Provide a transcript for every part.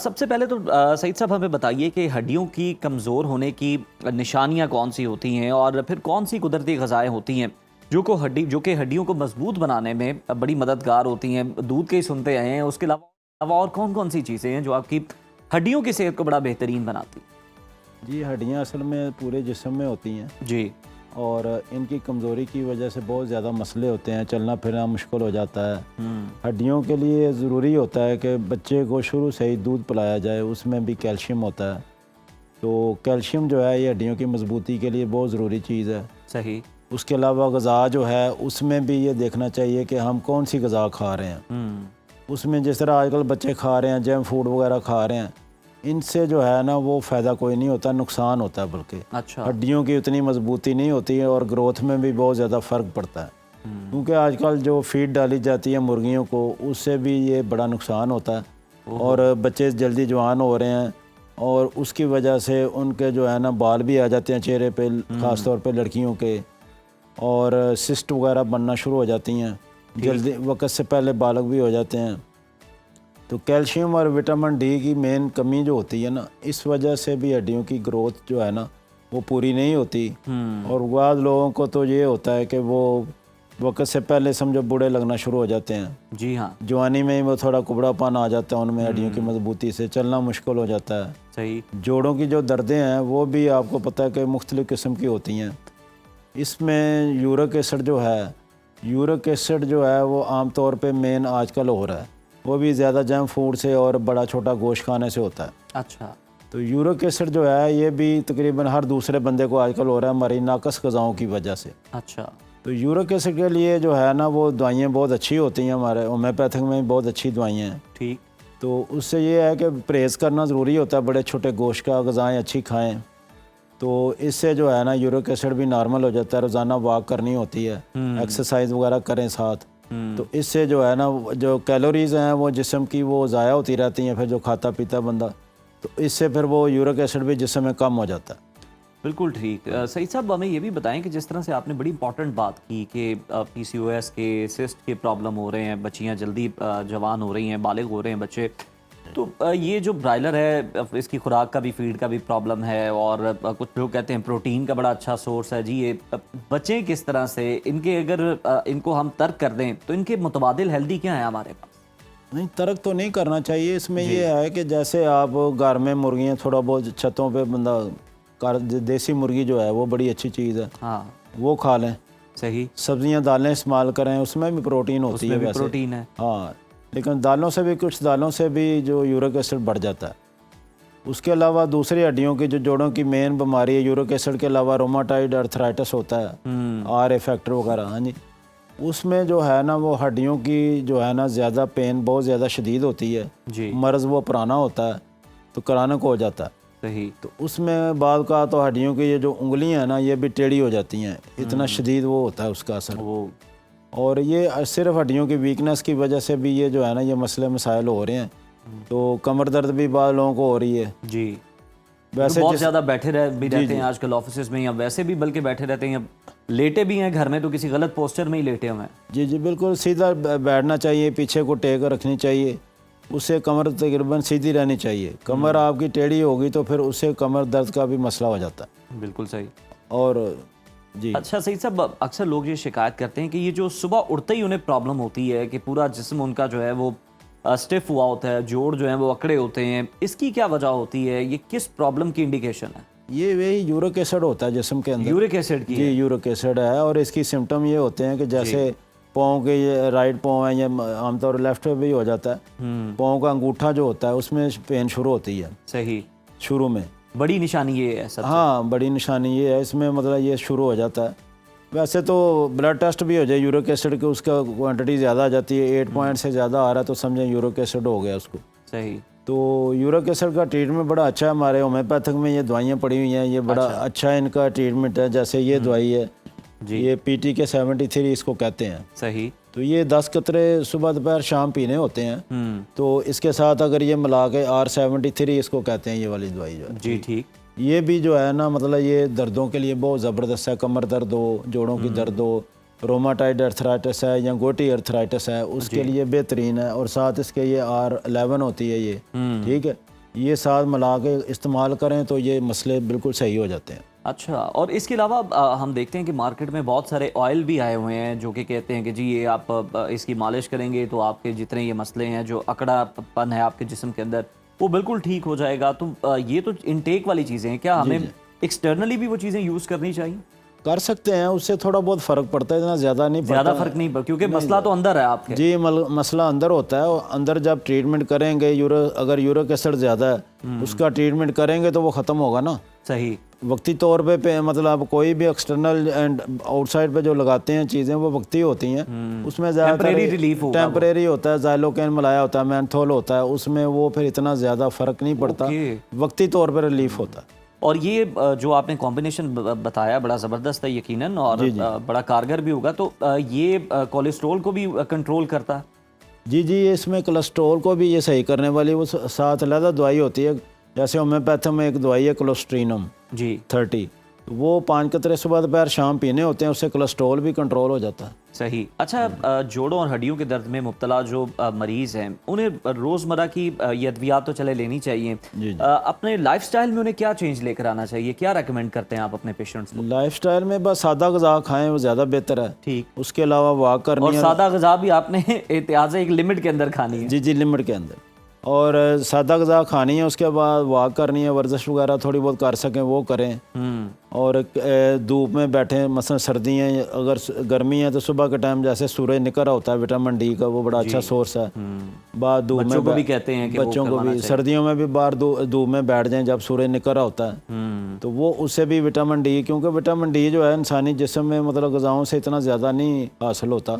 سب سے پہلے تو سعید صاحب ہمیں بتائیے کہ ہڈیوں کی کمزور ہونے کی نشانیاں کون سی ہوتی ہیں اور پھر کون سی قدرتی غذائیں ہوتی ہیں جو کہ ہڈیوں کو مضبوط بنانے میں بڑی مددگار ہوتی ہیں. دودھ کے ہی سنتے آئے ہیں, اس کے علاوہ اور کون کون سی چیزیں ہیں جو آپ کی ہڈیوں کی صحت کو بڑا بہترین بناتی ہیں؟ جی ہڈیاں اصل میں پورے جسم میں ہوتی ہیں جی. اور ان کی کمزوری کی وجہ سے بہت زیادہ مسئلے ہوتے ہیں, چلنا پھرنا مشکل ہو جاتا ہے. ہڈیوں کے لیے ضروری ہوتا ہے کہ بچے کو شروع سے ہی دودھ پلایا جائے, اس میں بھی کیلشیم ہوتا ہے. تو کیلشیم جو ہے یہ ہڈیوں کی مضبوطی کے لیے بہت ضروری چیز ہے. صحیح. اس کے علاوہ غذا جو ہے اس میں بھی یہ دیکھنا چاہیے کہ ہم کون سی غذا کھا رہے ہیں. اس میں جس طرح آج کل بچے کھا رہے ہیں جنک فوڈ وغیرہ کھا رہے ہیں, ان سے جو ہے نا وہ فائدہ کوئی نہیں ہوتا, نقصان ہوتا ہے. بلکہ اچھا. ہڈیوں کی اتنی مضبوطی نہیں ہوتی ہے اور گروتھ میں بھی بہت زیادہ فرق پڑتا ہے. کیونکہ آج کل جو فیڈ ڈالی جاتی ہے مرغیوں کو, اس سے بھی یہ بڑا نقصان ہوتا ہے اور بچے جلدی جوان ہو رہے ہیں اور اس کی وجہ سے ان کے جو ہے نا بال بھی آ جاتے ہیں چہرے پہ, خاص طور پہ لڑکیوں کے, اور سسٹ وغیرہ بننا شروع ہو جاتی ہیں, جلدی وقت سے پہلے بالغ بھی ہو جاتے ہیں. تو کیلشیم اور وٹامن ڈی کی مین کمی جو ہوتی ہے نا, اس وجہ سے بھی ہڈیوں کی گروتھ جو ہے نا وہ پوری نہیں ہوتی. اور بعض لوگوں کو تو یہ ہوتا ہے کہ وہ وقت سے پہلے سمجھو بوڑھے لگنا شروع ہو جاتے ہیں. جی ہاں. جوانی میں وہ تھوڑا کبڑا پن آ جاتا ہے ان میں, ہڈیوں کی مضبوطی سے چلنا مشکل ہو جاتا ہے. صحیح. جوڑوں کی جو دردیں ہیں وہ بھی آپ کو پتہ ہے کہ مختلف قسم کی ہوتی ہیں. اس میں یورک ایسڈ جو ہے وہ عام طور پہ مین آج کل ہو رہا ہے, وہ بھی زیادہ جنک فوڈ سے اور بڑا چھوٹا گوشت کھانے سے ہوتا ہے. اچھا. تو یورک ایسڈ جو ہے یہ بھی تقریباً ہر دوسرے بندے کو آج کل ہو رہا ہے ہماری ناقص غذاؤں کی وجہ سے. اچھا. تو یورک ایسڈ کے لیے جو ہے نا وہ دوائیاں بہت اچھی ہوتی ہیں, ہمارے ہومیوپیتھک میں بھی بہت اچھی دوائیاں ہیں. ٹھیک. تو اس سے یہ ہے کہ پرہیز کرنا ضروری ہوتا ہے, بڑے چھوٹے گوشت کا, غذائیں اچھی کھائیں. تو اس سے جو ہے نا یورک ایسڈ بھی نارمل ہو جاتا ہے. روزانہ واک کرنی ہوتی ہے, ایکسرسائز وغیرہ کریں ساتھ. تو اس سے جو ہے نا جو کیلوریز ہیں وہ جسم کی وہ ضائع ہوتی رہتی ہیں, پھر جو کھاتا پیتا بندہ, تو اس سے پھر وہ یورک ایسڈ بھی جسم میں کم ہو جاتا ہے. بالکل ٹھیک. سعید صاحب ہمیں یہ بھی بتائیں کہ جس طرح سے آپ نے بڑی امپورٹنٹ بات کی کہ پی سی او ایس کے, سسٹ کے پرابلم ہو رہے ہیں, بچیاں جلدی جوان ہو رہی ہیں, بالغ ہو رہے ہیں بچے, تو یہ جو برائلر ہے اس کی خوراک کا بھی, فیڈ کا بھی پرابلم ہے, اور کچھ لوگ کہتے ہیں پروٹین کا بڑا اچھا سورس ہے. جی یہ بچیں کس طرح سے, ان کے اگر ان کو ہم ترک کر دیں تو ان کے متبادل ہیلدی کیا ہیں ہمارے پاس؟ نہیں, ترک تو نہیں کرنا چاہیے. اس میں یہ ہے کہ جیسے آپ گھر میں مرغیاں تھوڑا بہت چھتوں پہ بندہ, دیسی مرغی جو ہے وہ بڑی اچھی چیز ہے, ہاں وہ کھا لیں. صحیح. سبزیاں دالیں استعمال کریں, اس میں بھی پروٹین ہوتی ہے ویسے. پروٹین ہے. ہاں, لیکن دالوں سے بھی, کچھ دالوں سے بھی جو یورک ایسڈ بڑھ جاتا ہے. اس کے علاوہ دوسری ہڈیوں کی جو جوڑوں کی مین بیماری ہے, یورک ایسڈ کے علاوہ روماٹائڈ ارتھرائٹس ہوتا ہے, آر اے فیکٹر وغیرہ. ہاں جی, اس میں جو ہے نا وہ ہڈیوں کی جو ہے نا زیادہ پین بہت زیادہ شدید ہوتی ہے. جی. مرض وہ پرانا ہوتا ہے تو کرانک ہو جاتا ہے. صحیح. تو اس میں بعض کا تو ہڈیوں کی یہ جو انگلیاں ہیں نا یہ بھی ٹیڑھی ہو جاتی ہیں, اتنا شدید وہ ہوتا ہے اس کا اثر. اور یہ صرف ہڈیوں کی ویکنس کی وجہ سے بھی یہ جو ہے نا یہ مسئلے مسائل ہو رہے ہیں. تو کمر درد بھی بعض لوگوں کو ہو رہی ہے. جی. ویسے بہت زیادہ بیٹھے رہتے ہیں آج کل آفیسز میں, یا ویسے بھی بلکہ بیٹھے رہتے ہیں, لیٹے بھی ہیں گھر میں تو کسی غلط پوسچر میں ہی لیٹے ہوئے ہیں. جی جی بالکل, سیدھا بیٹھنا چاہیے, پیچھے کو ٹیک رکھنی چاہیے, اس سے کمر تقریباً سیدھی رہنی چاہیے. کمر آپ کی ٹیڑھی ہوگی تو پھر اس سے کمر درد کا بھی مسئلہ ہو جاتا ہے. بالکل صحیح. اور جی اچھا سعید صاحب, اکثر لوگ یہ شکایت کرتے ہیں کہ یہ جو صبح اٹھتے ہی انہیں پرابلم ہوتی ہے کہ پورا جسم ان کا جو ہے وہ اسٹف ہوا ہوتا ہے, جوڑ جو ہیں وہ اکڑے ہوتے ہیں, اس کی کیا وجہ ہوتی ہے, یہ کس پرابلم کی انڈیکیشن ہے؟ یہ وہی یورک ایسڈ ہوتا ہے جسم کے اندر. یورک ایسڈ کی؟ جی یورک ایسڈ ہے, اور اس کی سمٹم یہ ہوتے ہیں کہ جیسے پاؤں کے, یہ رائٹ پاؤں ہے, یہ عام طور لیفٹ پہ بھی ہو جاتا ہے. پاؤں کا انگوٹھا جو ہوتا ہے اس میں پین شروع ہوتی ہے. صحیح. شروع میں بڑی نشانی یہ ہے سب سے. ہاں بڑی نشانی یہ ہے, اس میں مطلب یہ شروع ہو جاتا ہے. ویسے تو بلڈ ٹیسٹ بھی ہو جائے یورک ایسڈ کے, اس کا کوانٹٹی زیادہ آ جاتی ہے, 8 پوائنٹ سے زیادہ آ رہا ہے تو سمجھیں یورک ایسڈ ہو گیا اس کو. صحیح. تو یورک ایسڈ کا ٹریٹمنٹ بڑا اچھا ہے, ہمارے ہومیوپیتھک میں یہ دوائیاں پڑی ہوئی ہیں, یہ بڑا اچھا ان کا ٹریٹمنٹ ہے. جیسے یہ دوائی ہے, یہ پی ٹی کے 73 اس کو کہتے ہیں. صحیح. تو یہ 10 قطرے صبح دوپہر شام پینے ہوتے ہیں. تو اس کے ساتھ اگر یہ ملا کے R73 اس کو کہتے ہیں, یہ والی دوائی جو ہے. جی ٹھیک. یہ بھی جو ہے نا مطلب یہ دردوں کے لیے بہت زبردست ہے. کمر درد ہو, جوڑوں کی درد ہو, روماٹائڈ ارتھرائٹس ہے یا گوٹی ارتھرائٹس ہے, اس کے لیے بہترین ہے. اور ساتھ اس کے یہ R11 ہوتی ہے یہ, ٹھیک ہے. یہ ساتھ ملا کے استعمال کریں تو یہ مسئلے بالکل صحیح ہو جاتے ہیں۔ اچھا، اور اس کے علاوہ ہم دیکھتے ہیں کہ مارکیٹ میں بہت سارے آئل بھی آئے ہوئے ہیں جو کہ کہتے ہیں کہ جی یہ آپ اس کی مالش کریں گے تو آپ کے جتنے یہ مسئلے ہیں، جو اکڑا پن ہے آپ کے جسم کے اندر، وہ بالکل ٹھیک ہو جائے گا۔ تو یہ تو انٹیک والی چیزیں ہیں، کیا ہمیں ایکسٹرنلی بھی وہ چیزیں یوز کرنی چاہیے؟ کر سکتے ہیں، اس سے تھوڑا بہت فرق پڑتا ہے، اتنا زیادہ نہیں پڑتا۔ زیادہ فرق نہیں پڑتا کیونکہ مسئلہ تو اندر ہے آپ کے۔ جی مسئلہ اندر ہوتا ہے، اندر جب ٹریٹمنٹ کریں گے اگر یورک ایسڈ زیادہ ہے اس کا ٹریٹمنٹ کریں گے تو وہ ختم ہوگا نا۔ صحیح۔ وقتی طور پہ مطلب کوئی بھی ایکسٹرنل اینڈ آؤٹ سائڈ پہ جو لگاتے ہیں چیزیں وہ وقتی ہوتی ہیں، اس میں زیادہ ٹیمپریری ہوتا ہے، زائلوکین ملایا ہوتا ہے، مینتھول ہوتا ہے، اس میں وہ پھر اتنا زیادہ فرق نہیں پڑتا، وقتی طور پہ ریلیف ہوتا ہے۔ اور یہ جو آپ نے کمبینیشن بتایا بڑا زبردست ہے یقیناً، اور بڑا کارگر بھی ہوگا، تو یہ کولیسٹرول کو بھی کنٹرول کرتا ہے؟ جی اس میں کولیسٹرول کو بھی یہ صحیح کرنے والی وہ ساتھ علیحدہ دوائی ہوتی ہے، جیسے ہومیوپیتھ میں ایک دوائی ہے کولوسٹرینم 30، وہ 5 قطرے صبح دوپہر شام پینے ہوتے ہیں، اس سے کولیسٹرول بھی کنٹرول ہو جاتا ہے۔ صحیح۔ اچھا، جوڑوں اور ہڈیوں کے درد میں مبتلا جو مریض ہیں انہیں روزمرہ کی یہ ادویات تو چلے لینی چاہیے، اپنے لائف سٹائل میں انہیں کیا چینج لے کر آنا چاہیے؟ کیا ریکمینڈ کرتے ہیں آپ اپنے پیشنٹس کو؟ لائف سٹائل میں بس سادہ غذا کھائیں، وہ زیادہ بہتر ہے۔ ٹھیک۔ اس کے علاوہ واک کرنی ہے، اور سادہ غذا بھی آپ نے احتیاط سے ایک لمٹ کے اندر کھانی ہے۔ جی لمٹ کے اندر، اور سادہ غذا کھانی ہے، اس کے بعد واک کرنی ہے، ورزش وغیرہ تھوڑی بہت کر سکیں وہ کریں، اور دھوپ میں بیٹھیں، مثلا سردی ہیں، اگر گرمی ہے تو صبح کے ٹائم جیسے سورج نکل ہوتا ہے وٹامن ڈی کا، وہ بڑا اچھا سورس ہے۔ بعد دھوپ میں بچوں کو بھی کہتے ہیں کہ بچوں کو بھی سردیوں میں بھی باہر دھوپ میں بیٹھ جائیں جب سورج نکل ہوتا ہے، تو وہ اس سے بھی وٹامن ڈی، کیونکہ وٹامن ڈی جو ہے انسانی جسم میں مطلب غذاؤں سے اتنا زیادہ نہیں حاصل ہوتا،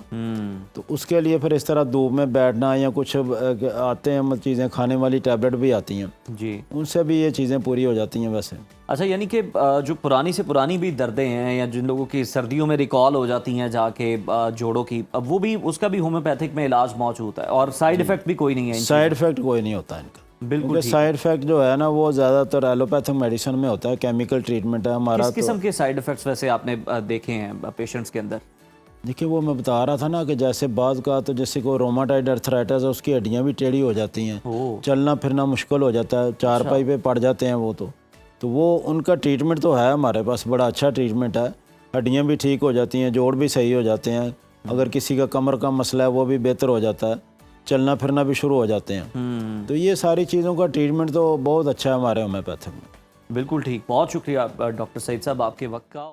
تو اس کے لیے پھر اس طرح دھوپ میں بیٹھنا، یا کچھ آتے ہیں چیزیں کھانے والی ٹیبلٹ بھی آتی ہیں، جی ان سے بھی یہ چیزیں پوری ہو جاتی ہیں ویسے۔ اچھا، یعنی کہ جو پرانی سے پرانی بھی دردیں ہیں، یا جن لوگوں کی سردیوں میں ریکال ہو جاتی ہیں جا کے جوڑوں کی، اب وہ بھی اس کا بھی ہومیوپیتھک میں علاج موجود ہے، اور سائیڈ ایفیکٹ بھی کوئی نہیں ہے؟ سائیڈ ایفیکٹ کوئی نہیں ہوتا ان کا، بالکل۔ سائیڈ ایفیکٹ جو ہے نا وہ زیادہ تر ایلوپیتھک میڈیسن میں ہوتا ہے، کیمیکل ٹریٹمنٹ ہے ہمارا۔ کس قسم کے سائیڈ ایفیکٹس ویسے آپ نے دیکھے ہیں پیشنٹس کے اندر؟ دیکھیے وہ میں بتا رہا تھا نا کہ جیسے بعض کا تو جیسے کوئی روماٹائڈ ارتھرائٹس ہے، اس کی ہڈیاں بھی ٹیڑھی ہو جاتی ہیں، چلنا پھرنا مشکل ہو جاتا ہے، چارپائی پہ پڑ جاتے ہیں وہ، تو وہ ان کا ٹریٹمنٹ تو ہے ہمارے پاس، بڑا اچھا ٹریٹمنٹ ہے، ہڈیاں بھی ٹھیک ہو جاتی ہیں، جوڑ بھی صحیح ہو جاتے ہیں، اگر کسی کا کمر کا مسئلہ ہے وہ بھی بہتر ہو جاتا ہے، چلنا پھرنا بھی شروع ہو جاتے ہیں، تو یہ ساری چیزوں کا ٹریٹمنٹ تو بہت اچھا ہے ہمارے ہومیوپیتھک میں۔ بالکل ٹھیک، بہت شکریہ ڈاکٹر سعید صاحب آپ کے وقت کا۔